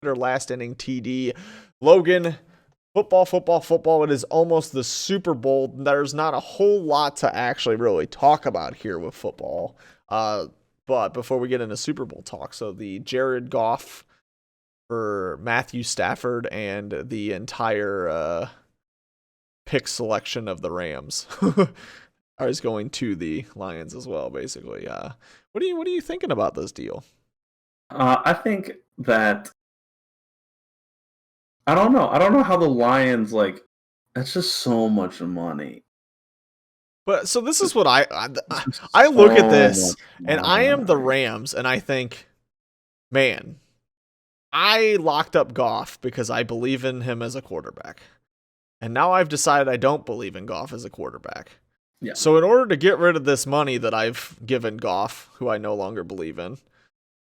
last inning TD. Logan, football. It is almost the Super Bowl. There's not a whole lot to actually really talk about here with football. But before we get into Super Bowl talk, so the Jared Goff for Matthew Stafford and the entire pick selection of the Rams is going to the Lions as well, basically. What are you thinking about this deal? I think that I don't know. I don't know how the Lions that's just so much money. But so this is what I look at this, and I am the Rams, and I think, man, I locked up Goff because I believe in him as a quarterback. And now I've decided I don't believe in Goff as a quarterback. Yeah. So in order to get rid of this money that I've given Goff, who I no longer believe in,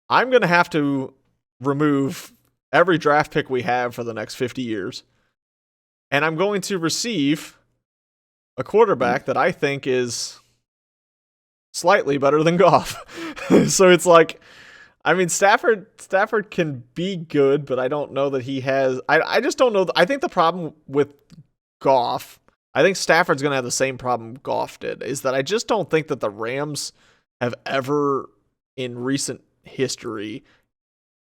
I'm going to have to remove every draft pick we have for the next 50 years. And I'm going to receive a quarterback that I think is slightly better than Goff. So it's like, I mean, Stafford can be good, but I don't know that he has. I just don't know. I think the problem with Goff, I think Stafford's going to have the same problem Goff did, is that I just don't think that the Rams have ever in recent history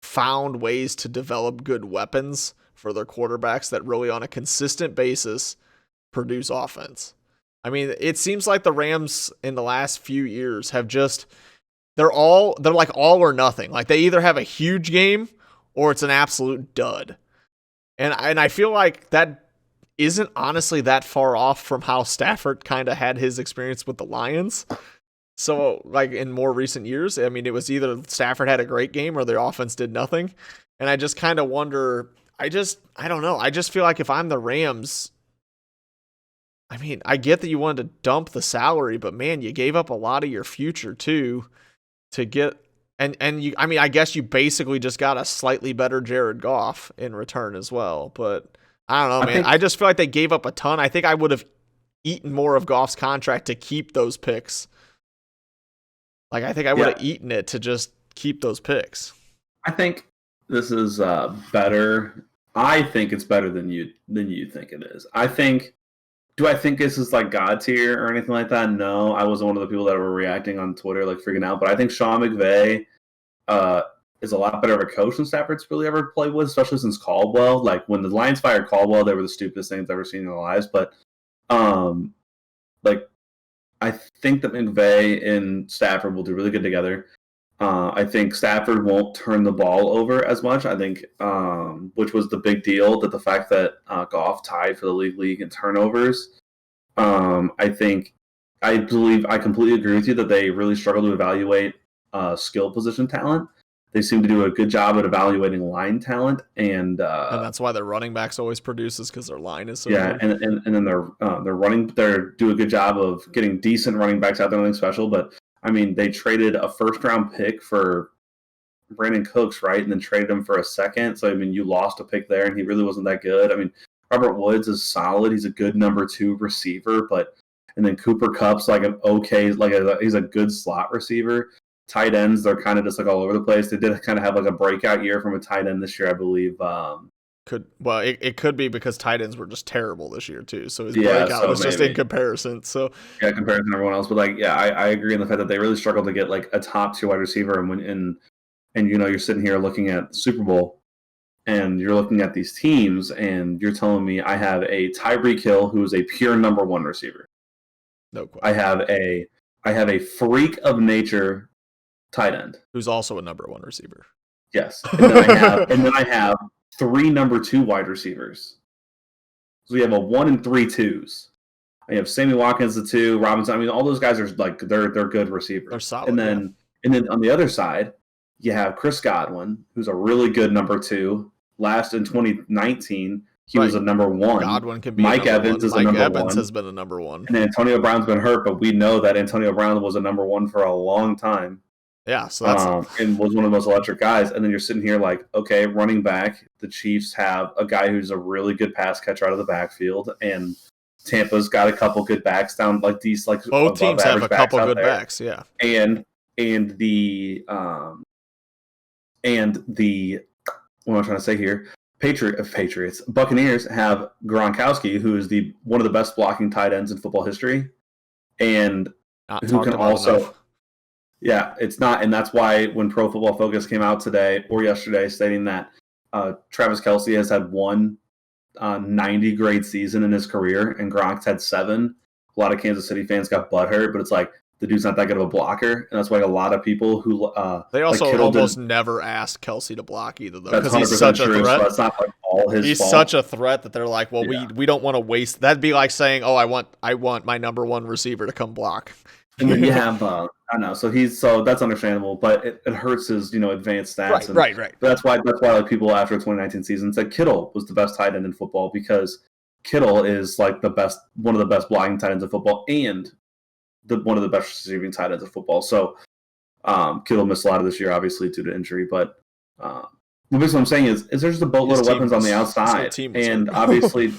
found ways to develop good weapons for their quarterbacks that really on a consistent basis produce offense. I mean, it seems like the Rams in the last few years have just, they're like all or nothing. Like they either have a huge game or it's an absolute dud. And I feel like that isn't honestly that far off from how Stafford kind of had his experience with the Lions. So like in more recent years, I mean, it was either Stafford had a great game or their offense did nothing. And I just kind of wonder, I don't know. I just feel like if I'm the Rams, I mean, I get that you wanted to dump the salary, but man, you gave up a lot of your future too to get, and you, I mean, I guess you basically just got a slightly better Jared Goff in return as well. But I don't know, man. I just feel like they gave up a ton. I think I would have eaten more of Goff's contract to keep those picks. Like, I think I would have eaten it to just keep those picks. I think this is better. I think it's better than you think it is. Do I think this is like God tier or anything like that? No, I wasn't one of the people that were reacting on Twitter, like freaking out. But I think Sean McVay is a lot better of a coach than Stafford's really ever played with, especially since Caldwell. Like when the Lions fired Caldwell, they were the stupidest things I've ever seen in their lives. But like I think that McVay and Stafford will do really good together. I think Stafford won't turn the ball over as much. I think, which was the big deal, that the fact that Goff tied for the league in turnovers. I believe I completely agree with you that they really struggle to evaluate skill position talent. They seem to do a good job at evaluating line talent, and that's why their running backs always produces, because their line is so good. And then they do a good job of getting decent running backs out there, nothing special, but. I mean, they traded a first-round pick for Brandon Cooks, right? And then traded him for a second. So, I mean, you lost a pick there, and he really wasn't that good. I mean, Robert Woods is solid. He's a good number 2 receiver. And then Cooper Kupp's like an okay, he's a good slot receiver. Tight ends, they're kind of just like all over the place. They did kind of have like a breakout year from a tight end this year, I believe. It could be because tight ends were just terrible this year too. So his breakout was just in comparison. So comparison to everyone else. But I agree in the fact that they really struggled to get like a top 2 wide receiver. And you know, you're sitting here looking at the Super Bowl, and you're looking at these teams, and you're telling me I have a Tyreek Hill who is a pure number 1 receiver. No question. I have a freak of nature tight end who's also a number 1 receiver. Yes, and then I have 3 number 2 wide receivers. So we have a 1 and 3 twos. I have Sammy Watkins, the 2, Robinson. I mean, all those guys are like they're good receivers. They're solid. And then on the other side, you have Chris Godwin, who's a really good number 2. Last in 2019, he was a number 1. Godwin can be Mike Evans is a number 1. Mike Evans has been a number 1. And Antonio Brown's been hurt, but we know that Antonio Brown was a number 1 for a long time. Yeah, so that's and was one of the most electric guys. And then you're sitting here like, okay, running back, the Chiefs have a guy who's a really good pass catcher out of the backfield, and Tampa's got a couple good backs down like these, like both teams have a couple good backs, yeah. And the what am I trying to say here? Patriots. Buccaneers have Gronkowski, who is one of the best blocking tight ends in football history, and Not who talked can about also. enough. Yeah, it's not, and that's why when Pro Football Focus came out today or yesterday, stating that Travis Kelce has had one 90 grade season in his career, and Gronk's had 7. A lot of Kansas City fans got butthurt, but it's like the dude's not that good of a blocker, and that's why a lot of people who They like also Kittle almost did. never ask Kelsey to block either, though, That's because he's 100% such a true. So threat. that's not like all his He's fault. such a threat that they're like, well, Yeah. we don't want to waste. That'd be like saying, oh, I want my number one receiver to come block. And then you have, I don't know. So that's understandable, but it hurts his, advanced stats. Right. That's why like people after the 2019 season said Kittle was the best tight end in football, because Kittle is like one of the best blocking tight ends in football, and one of the best receiving tight ends in football. So Kittle missed a lot of this year, obviously due to injury, but what I'm saying is there's a boatload of weapons on the outside, and obviously,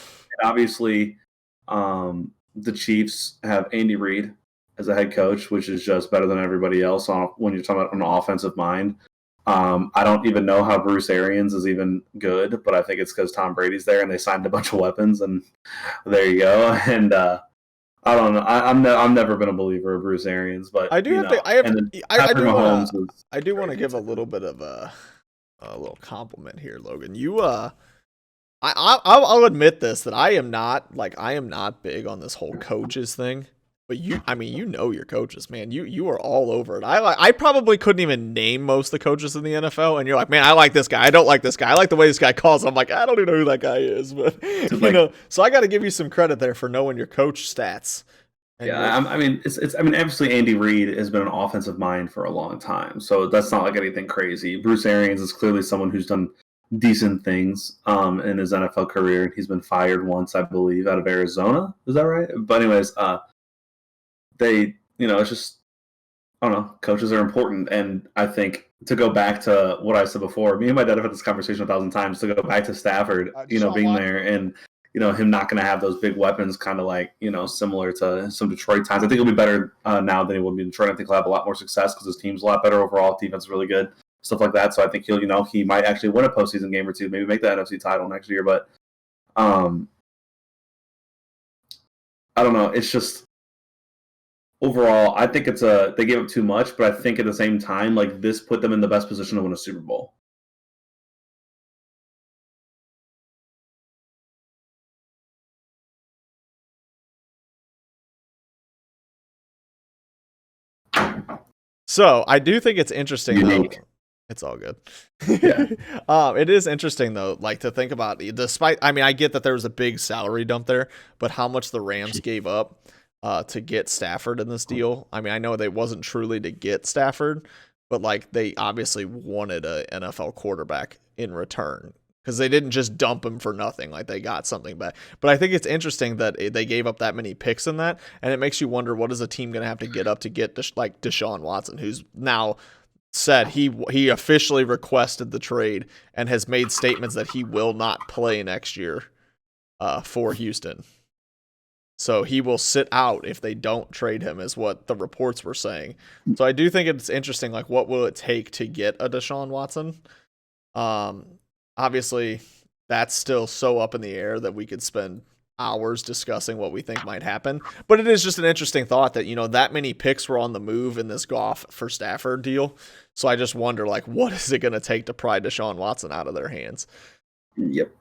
the Chiefs have Andy Reid as a head coach, which is just better than everybody else when you're talking about an offensive mind. I don't even know how Bruce Arians is even good, but I think it's because Tom Brady's there and they signed a bunch of weapons, and there you go. And I don't know. I've never been a believer of Bruce Arians, but I do want to give a little bit of a little compliment here, Logan. I'll admit this, that I am not big on this whole coaches thing. But your coaches, man. You are all over it. I probably couldn't even name most of the coaches in the NFL, and you're like, man, I like this guy. I don't like this guy. I like the way this guy calls. I'm like, I don't even know who that guy is, but So I got to give you some credit there for knowing your coach stats. Obviously Andy Reid has been an offensive mind for a long time, so that's not like anything crazy. Bruce Arians is clearly someone who's done decent things in his NFL career. He's been fired once, I believe, out of Arizona. Is that right? But anyways, it's just, I don't know, coaches are important. And I think, to go back to what I said before, me and my dad have had this conversation 1,000 times, to go back to Stafford, being there and, him not going to have those big weapons, kind of like, similar to some Detroit times. I think he'll be better now than he would be in Detroit. I think he'll have a lot more success because his team's a lot better overall. Defense is really good, stuff like that. So I think he might actually win a postseason game or two, maybe make the NFC title next year. But I don't know. It's just, overall, I think they gave up too much, but I think at the same time, like, this put them in the best position to win a Super Bowl. So I do think it's interesting, Unique. though. It's all good. Yeah. It is interesting, though, like, to think about, despite, I get that there was a big salary dump there, but how much the Rams gave up to get Stafford in this deal. I know they wasn't truly to get Stafford, but like, they obviously wanted a NFL quarterback in return, because they didn't just dump him for nothing. Like, they got something back. But I think it's interesting that they gave up that many picks in that, and it makes you wonder, what is a team going to have to get up to get Deshaun Watson, who's now said he officially requested the trade and has made statements that he will not play next year for Houston. So he will sit out if they don't trade him, is what the reports were saying. So I do think it's interesting, like, what will it take to get a Deshaun Watson? Obviously, that's still so up in the air that we could spend hours discussing what we think might happen. But it is just an interesting thought that, that many picks were on the move in this Goeff for Stafford deal. So I just wonder, like, what is it going to take to pry Deshaun Watson out of their hands? Yep.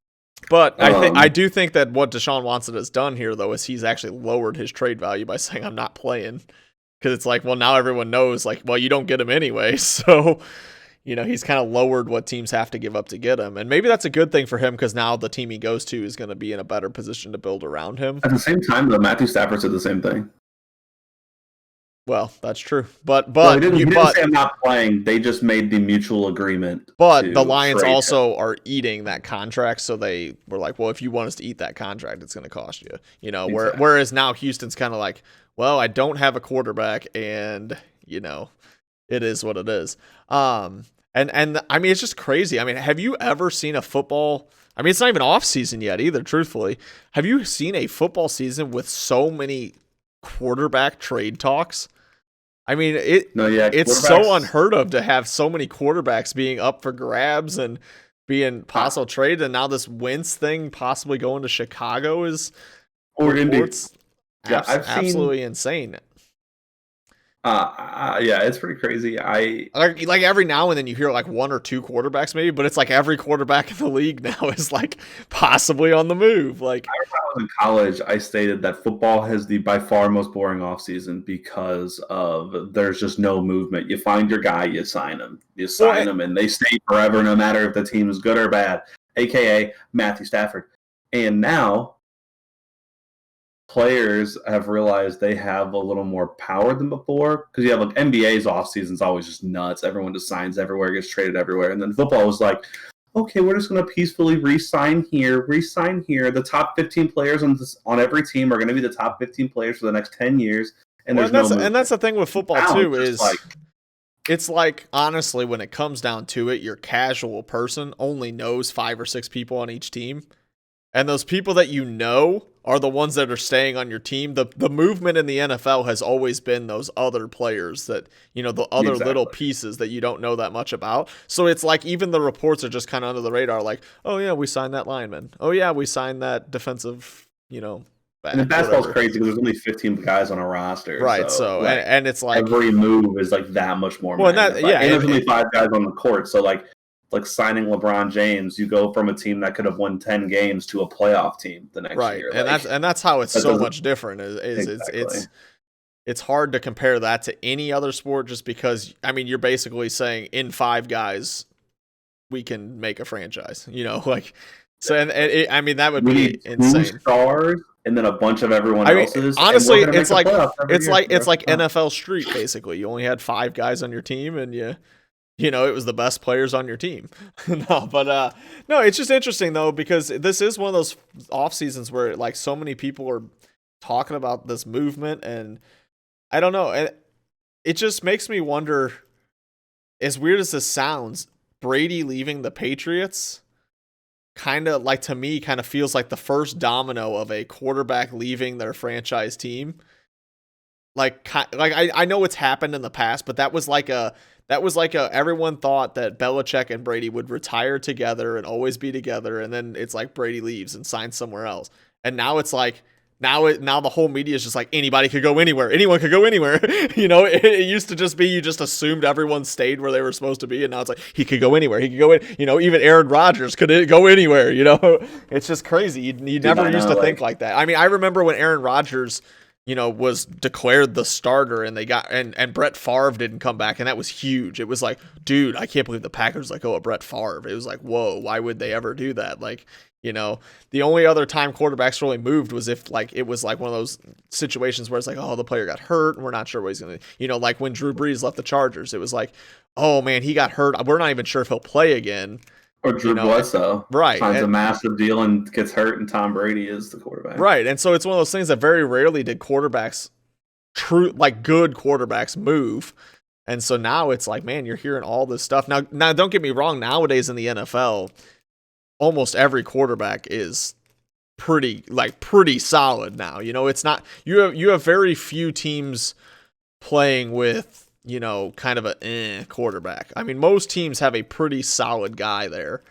But I do think that what Deshaun Watson has done here, though, is he's actually lowered his trade value by saying, I'm not playing. Because it's like, well, now everyone knows, like, well, you don't get him anyway. So, he's kind of lowered what teams have to give up to get him. And maybe that's a good thing for him, because now the team he goes to is going to be in a better position to build around him. At the same time, though, Matthew Stafford said the same thing. Well, that's true. But he didn't say I'm not playing. They just made the mutual agreement. But the Lions also are eating that contract, so they were like, well, if you want us to eat that contract, it's going to cost you. Exactly. Whereas now Houston's kind of like, well, I don't have a quarterback, and it is what it is. And it's just crazy. Have you ever seen a football? It's not even off season yet either, truthfully. Have you seen a football season with so many quarterback trade talks? It's so unheard of to have so many quarterbacks being up for grabs, and being possible trade, and now this Wentz thing possibly going to Chicago is or Indy. reports Yeah, I've seen absolutely insane. yeah, it's pretty crazy. Like every now and then you hear like one or two quarterbacks maybe, but it's like every quarterback in the league now is like possibly on the move. Like I remember when I was in college, I stated that football has the by far most boring offseason because of there's just no movement. You find your guy, you sign him, and they stay forever, no matter if the team is good or bad. AKA Matthew Stafford. And now players have realized they have a little more power than before because you have like NBA's off season's always just nuts. Everyone just signs everywhere, gets traded everywhere, and then football was like, okay, we're just going to peacefully re-sign here. The top 15 players on every team are going to be the top 15 players for the next 10 years, and and that's the thing with football now, too is it's like honestly when it comes down to it, your casual person only knows 5 or 6 people on each team. And those people that you know are the ones that are staying on your team. The movement in the NFL has always been those other players that, the other little pieces that you don't know that much about. So it's like even the reports are just kind of under the radar, like, oh yeah, we signed that lineman. Oh yeah, we signed that defensive, back. And basketball's crazy because there's only 15 guys on a roster. Right. So like, and it's like every move is like that much more. Well, and there's only 5 guys on the court. So like signing LeBron James, you go from a team that could have won 10 games to a playoff team the next year. And that's how it's so much different. It's hard to compare that to any other sport just because you're basically saying in 5 guys we can make a franchise. So that would be insane. 2 stars and then a bunch of everyone else's. Honestly, it's like NFL Street basically. You only had 5 guys on your team and it was the best players on your team. No, it's just interesting though, because this is one of those off seasons where like so many people are talking about this movement, and I don't know. It just makes me wonder, as weird as this sounds, Brady leaving the Patriots kind of like, to me, kind of feels like the first domino of a quarterback leaving their franchise team. I know it's happened in the past, but that was like everyone thought that Belichick and Brady would retire together and always be together, and then it's like Brady leaves and signs somewhere else. And now it's like now the whole media is just like anybody could go anywhere. Anyone could go anywhere. It used to just be you just assumed everyone stayed where they were supposed to be, and now it's like he could go anywhere. He could go in. Even Aaron Rodgers could go anywhere. It's just crazy. You never used to think like that. I remember when Aaron Rodgers was declared the starter and they got and Brett Favre didn't come back, and that was huge. It was like, dude, I can't believe the Packers Brett Favre. It was like, whoa, why would they ever do that? The only other time quarterbacks really moved was if like it was like one of those situations where it's like, oh, the player got hurt and we're not sure what he's gonna like when Drew Brees left the Chargers, it was like, oh man, he got hurt. We're not even sure if he'll play again. Or Drew Bledsoe signs a massive deal and gets hurt, and Tom Brady is the quarterback. Right, and so it's one of those things that very rarely did quarterbacks, good quarterbacks, move. And so now it's like, man, you're hearing all this stuff. Now don't get me wrong. Nowadays in the NFL, almost every quarterback is pretty solid now. It's not you have very few teams playing with kind of a quarterback. Most teams have a pretty solid guy there.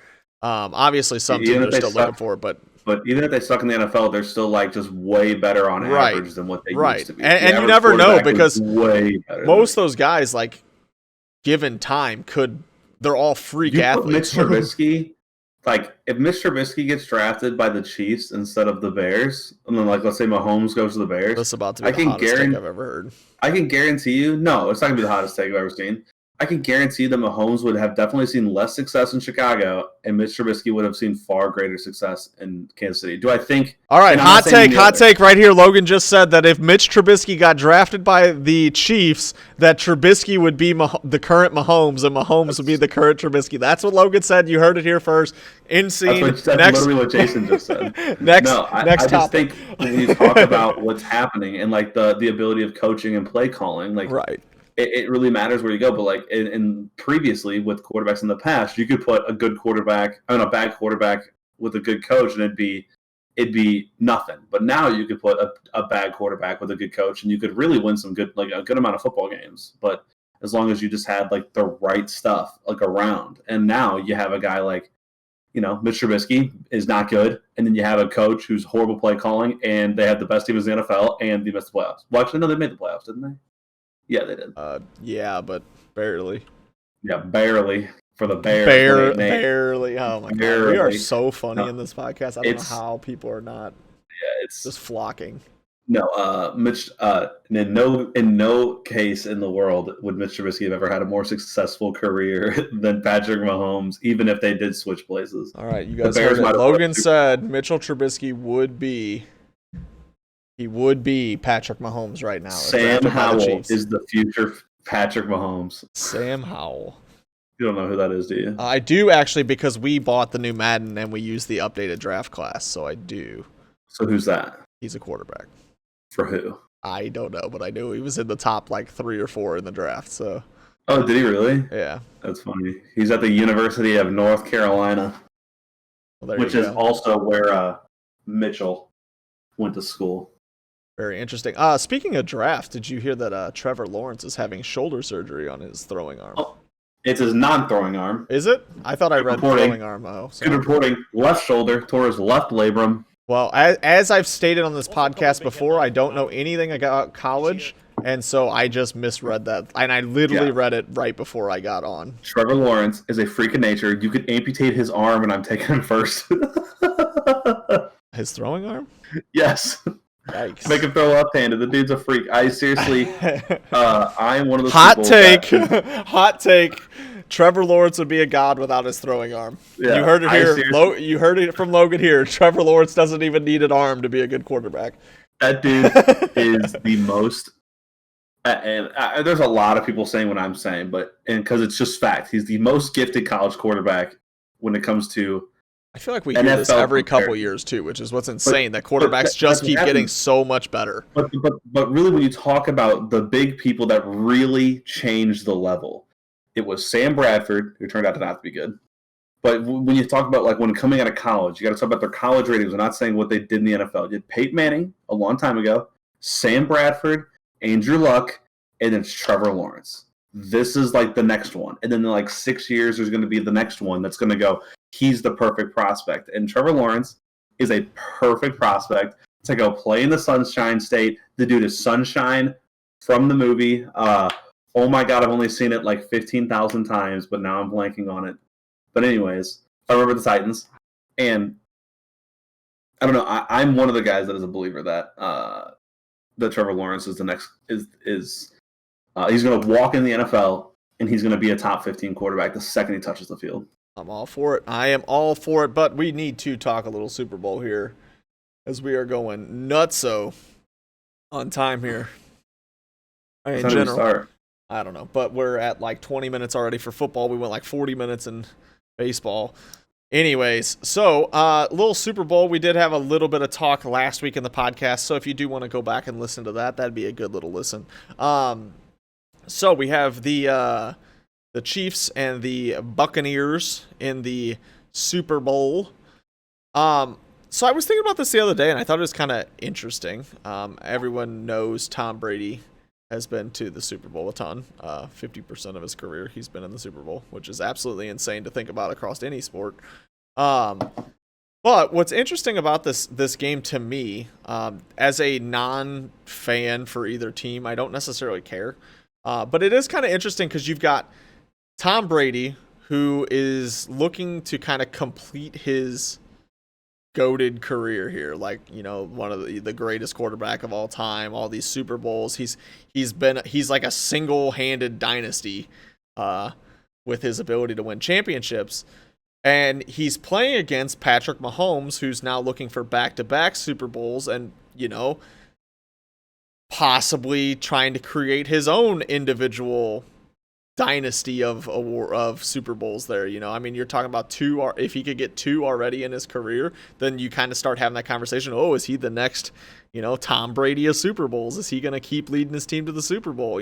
Obviously, some teams are still looking for it, but even if they suck in the NFL, they're still like just way better on average than what they used to be. And you never know, because most of those guys, like given time, they're all freak athletes. Mitch Trubisky, like if Mitch Trubisky gets drafted by the Chiefs instead of the Bears, and then like let's say Mahomes goes to the Bears, that's about to be the hottest take I've ever heard. I can guarantee you, no, it's not gonna be the hottest take I've ever seen. I can guarantee that Mahomes would have definitely seen less success in Chicago, and Mitch Trubisky would have seen far greater success in Kansas City. Do I think? All right, hot take right here. Logan just said that if Mitch Trubisky got drafted by the Chiefs, that Trubisky would be the current Mahomes, and Mahomes would be the current Trubisky. That's what Logan said. You heard it here first. In scene. That's literally what Jason just said. I just think when you talk about what's happening and like the ability of coaching and play calling, like right. It really matters where you go, but like in previously with quarterbacks in the past, you could put a bad quarterback with a good coach, and it'd be nothing. But now you could put a bad quarterback with a good coach, and you could really win a good amount of football games. But as long as you just had like the right stuff like around, and now you have a guy like Mitch Trubisky is not good, and then you have a coach who's horrible play calling, and they have the best team in the NFL, and they missed the playoffs. Well, actually, no, they made the playoffs, didn't they? Yeah, they did. Yeah, but barely. Yeah, barely for the Bears. Barely. Oh my god, we are so funny in this podcast. I don't know how people are not. Yeah, it's just flocking. No, Mitch. In no case in the world would Mitch Trubisky have ever had a more successful career than Patrick Mahomes, even if they did switch places. All right, you guys heard it. Logan said Mitchell Trubisky would be Patrick Mahomes right now. Sam Howell is the future Patrick Mahomes. Sam Howell. You don't know who that is, do you? I do actually, because we bought the new Madden and we used the updated draft class, so I do. So who's that? He's a quarterback. For who? I don't know, but I knew he was in the top 3 or 4 in the draft. So. Oh, did he really? Yeah. That's funny. He's at the University of North Carolina, which is also where Mitchell went to school. Very interesting. Speaking of draft, did you hear that Trevor Lawrence is having shoulder surgery on his throwing arm? Oh, it's his non-throwing arm. Is it? I thought I read throwing arm. Oh, good reporting. Left shoulder, tore his left labrum. Well, as I've stated on this podcast before, I don't know anything about college, and so I just misread that. And I literally read it right before I got on. Trevor Lawrence is a freak of nature. You could amputate his arm, and I'm taking him first. His throwing arm? Yes. Yikes. Make him throw left-handed. The dude's a freak. I seriously, I am one of those hot take. Hot take. Trevor Lawrence would be a god without his throwing arm. Yeah, you heard it here. You heard it from Logan here. Trevor Lawrence doesn't even need an arm to be a good quarterback. That dude is the most. And there's a lot of people saying what I'm saying, because it's just fact. He's the most gifted college quarterback when it comes to. I feel like we hear this every couple years too, which is what's insane. That quarterbacks just keep getting so much better. But really, when you talk about the big people that really changed the level, it was Sam Bradford, who turned out to not be good. But when you talk about when coming out of college, you got to talk about their college ratings. I'm not saying what they did in the NFL. You did Peyton Manning a long time ago, Sam Bradford, Andrew Luck, and then Trevor Lawrence. This is the next one. And then in 6 years, there's going to be the next one that's going to go, he's the perfect prospect. And Trevor Lawrence is a perfect prospect to go play in the Sunshine State. The dude is Sunshine from the movie. Oh my God, I've only seen it 15,000 times, but now I'm blanking on it. But anyways, I remember the Titans. And I don't know, I'm one of the guys that is a believer that Trevor Lawrence is the next he's going to walk in the NFL and he's going to be a top 15 quarterback the second he touches the field. I'm all for it. I am all for it, but we need to talk a little Super Bowl here as we are going nutso on time here. In general, I don't know, but we're at 20 minutes already for football. We went 40 minutes in baseball. Anyways, so little Super Bowl. We did have a little bit of talk last week in the podcast, so if you do want to go back and listen to that, that'd be a good little listen. So we have the Chiefs and the Buccaneers in the Super Bowl. So I was thinking about this the other day, and I thought it was kind of interesting. Everyone knows Tom Brady has been to the Super Bowl a ton. 50% of his career, he's been in the Super Bowl, which is absolutely insane to think about across any sport. But what's interesting about this game to me, as a non-fan for either team, I don't necessarily care. But it is kind of interesting because you've got Tom Brady, who is looking to kind of complete his goated career here, one of the greatest quarterback of all time, all these Super Bowls. He's like a single-handed dynasty with his ability to win championships. And he's playing against Patrick Mahomes, who's now looking for back-to-back Super Bowls and, possibly trying to create his own individual dynasty of Super Bowls there. You're talking about two. If he could get 2 already in his career, then you kind of start having that conversation. Oh, is he the next, Tom Brady of Super Bowls? Is he going to keep leading his team to the Super Bowl?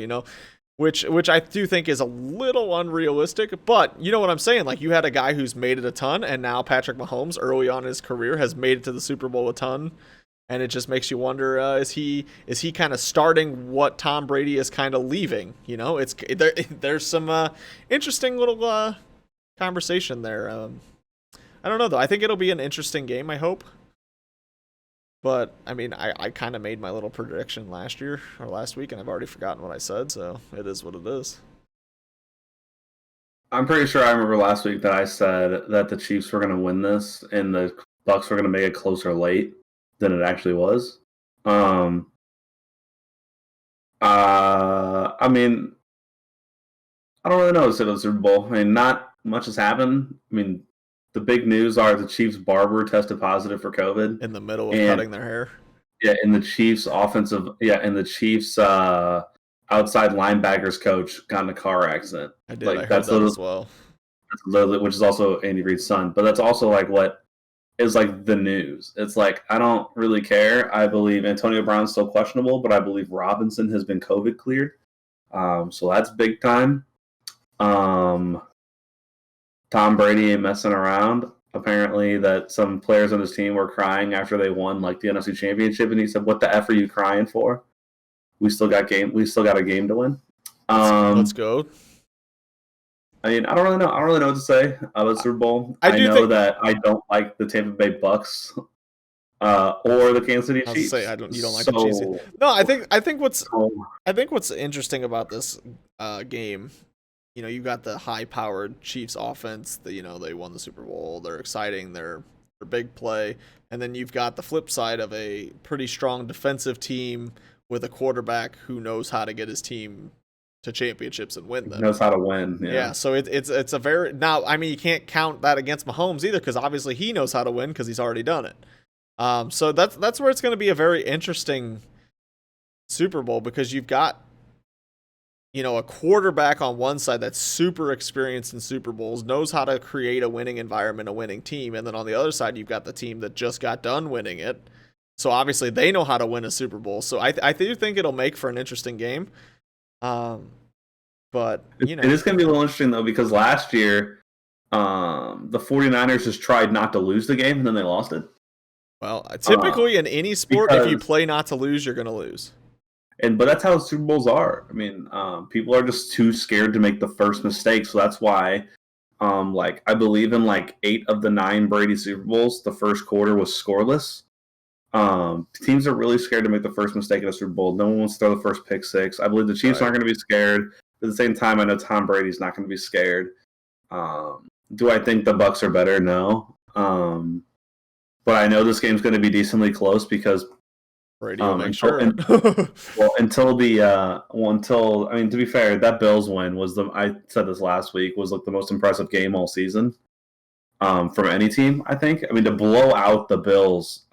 Which I do think is a little unrealistic, but you know what I'm saying? You had a guy who's made it a ton, and now Patrick Mahomes early on in his career has made it to the Super Bowl a ton. And it just makes you wonder, is he kind of starting what Tom Brady is kind of leaving? There's some interesting little conversation there. I don't know though. I think it'll be an interesting game. I hope. But I mean, I kind of made my little prediction last year or last week, and I've already forgotten what I said. So it is what it is. I'm pretty sure I remember last week that I said that the Chiefs were going to win this and the Bucks were going to make it closer late than it actually was. I mean, I don't really know if it was Super Bowl. I mean, not much has happened. I mean, the big news are the Chiefs' barber tested positive for COVID in the middle of cutting their hair. Yeah, and the Chiefs' and the Chiefs' outside linebackers coach got in a car accident. I did. I heard that as well. That's literally, which is also Andy Reid's son. But that's also like what is like the news. It's like I don't really care. I believe Antonio Brown's still questionable, but I believe Robinson has been COVID cleared. So that's big time. Tom Brady ain't messing around. Apparently, that some players on his team were crying after they won like the NFC Championship, and he said, "What the f are you crying for? We still got a game to win." Let's go. I mean, I don't really know what to say about Super Bowl. I know that I don't like the Tampa Bay Bucks or the Kansas City Chiefs. You don't like the Chiefs. No, I think what's interesting about this game, you know, you got the high-powered Chiefs offense that, you know, they won the Super Bowl. They're exciting. They're big play. And then you've got the flip side of a pretty strong defensive team with a quarterback who knows how to get his team to championships and win them. Knows how to win. Yeah, so it's a very... Now, I mean, you can't count that against Mahomes either because obviously he knows how to win because he's already done it. So that's where it's going to be a very interesting Super Bowl because you've got, you know, a quarterback on one side that's super experienced in Super Bowls, knows how to create a winning environment, a winning team, and then on the other side you've got the team that just got done winning it. So obviously they know how to win a Super Bowl. So I do think it'll make for an interesting game. But you know, it is going to be a little interesting though because last year the 49ers just tried not to lose the game and then they lost it. Well, typically in any sport, if you play not to lose, you're going to lose. But that's how Super Bowls are. I mean, people are just too scared to make the first mistake. So that's why, like, I believe in like 8 of the 9 Brady Super Bowls, the first quarter was scoreless. Teams are really scared to make the first mistake in a Super Bowl. No one wants to throw the first pick six. I believe the Chiefs aren't going to be scared. At the same time, I know Tom Brady's not going to be scared. Do I think the Bucs are better? No. But I know this game's going to be decently close because Brady will make sure. Until I mean, to be fair, that Bills win was I said this last week, was like the most impressive game all season from any team, I think. I mean, to blow out the Bills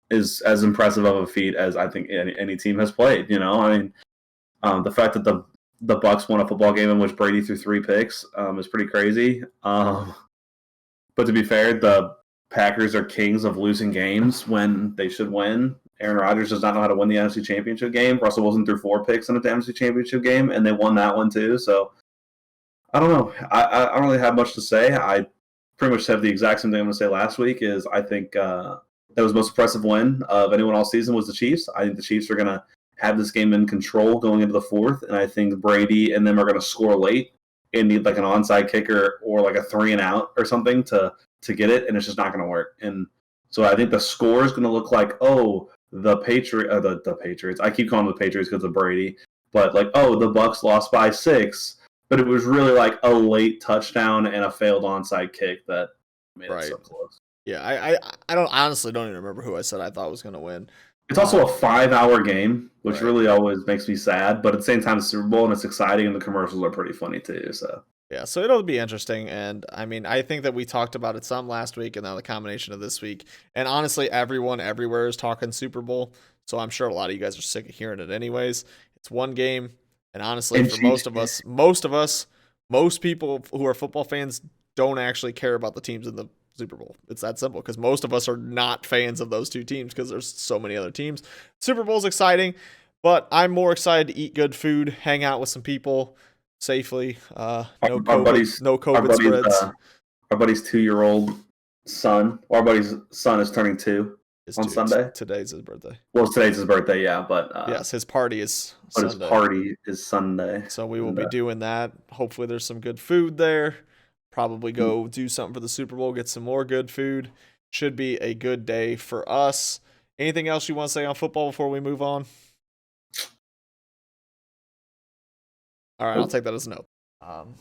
is as impressive of a feat as I think any team has played, you know? I mean, the fact that the Bucs won a football game in which Brady threw 3 picks is pretty crazy. But to be fair, the Packers are kings of losing games when they should win. Aaron Rodgers does not know how to win the NFC Championship game. Russell Wilson threw 4 picks in the NFC Championship game, and they won that one too. So I don't know. I don't really have much to say. I pretty much have the exact same thing I'm going to say last week. Is I think that was the most impressive win of anyone all season was the Chiefs. I think the Chiefs are going to have this game in control going into the 4th, and I think Brady and them are going to score late and need like an onside kicker or like a 3-and-out or something to get it, and it's just not going to work. And so I think the score is going to look like, the Patriots. I keep calling them the Patriots because of Brady, but like, the Bucs lost by 6, but it was really like a late touchdown and a failed onside kick that made it so close. Yeah, I honestly don't even remember who I said I thought was going to win. It's also a 5-hour game, which really always makes me sad, but at the same time, it's Super Bowl and it's exciting, and the commercials are pretty funny too. So. Yeah, so it'll be interesting, and I mean, I think that we talked about it some last week, and now the combination of this week, and honestly, everyone everywhere is talking Super Bowl, so I'm sure a lot of you guys are sick of hearing it anyways. It's one game, and honestly, for most people who are football fans don't actually care about the teams in the Super Bowl. It's that simple, because most of us are not fans of those 2 teams because there's so many other teams. Super Bowl's exciting, but I'm more excited to eat good food, hang out with some people safely. No COVID spreads. Our buddy's 2-year-old son. Our buddy's son is turning 2 on Sunday. Today's his birthday. Well, today's his birthday, yeah, but yes, his party is Sunday. His party is Sunday. So we will be doing that. Hopefully, there's some good food there. probably go do something for the Super Bowl, get some more good food. Should be a good day for us. Anything else you want to say on football before we move on? All right, I'll take that as a no.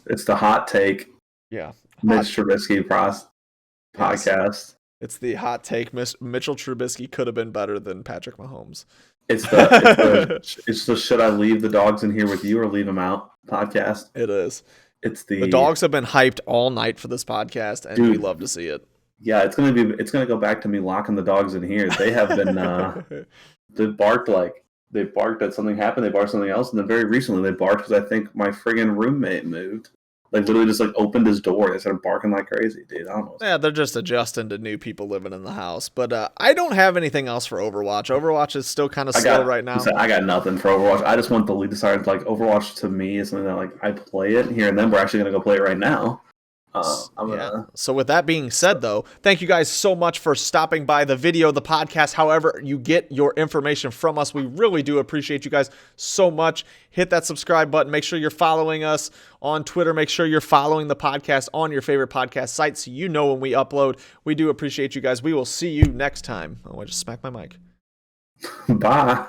It's the hot take. Yeah. Mitch Trubisky podcast. Yes. It's the hot take. Mitchell Trubisky could have been better than Patrick Mahomes. It's the should I leave the dogs in here with you or leave them out podcast. It is. It's the dogs have been hyped all night for this podcast, and we love to see it. Yeah, it's gonna go back to me locking the dogs in here. They have been they barked that something happened. They barked something else, and then very recently they barked because I think my friggin' roommate moved. Like literally just opened his door. They started barking like crazy, dude. I don't know. Yeah, they're just adjusting to new people living in the house. But I don't have anything else for Overwatch. Overwatch is still kind of slow right now. I got nothing for Overwatch. I just want the lead to start. Overwatch to me is something that I play it here and then. We're actually gonna go play it right now. So with that being said, though, thank you guys so much for stopping by the video, the podcast, however you get your information from us. We really do appreciate you guys so much. Hit that subscribe button. Make sure you're following us on Twitter. Make sure you're following the podcast on your favorite podcast site so you know when we upload. We do appreciate you guys. We will see you next time. Oh, I just smacked my mic. Bye.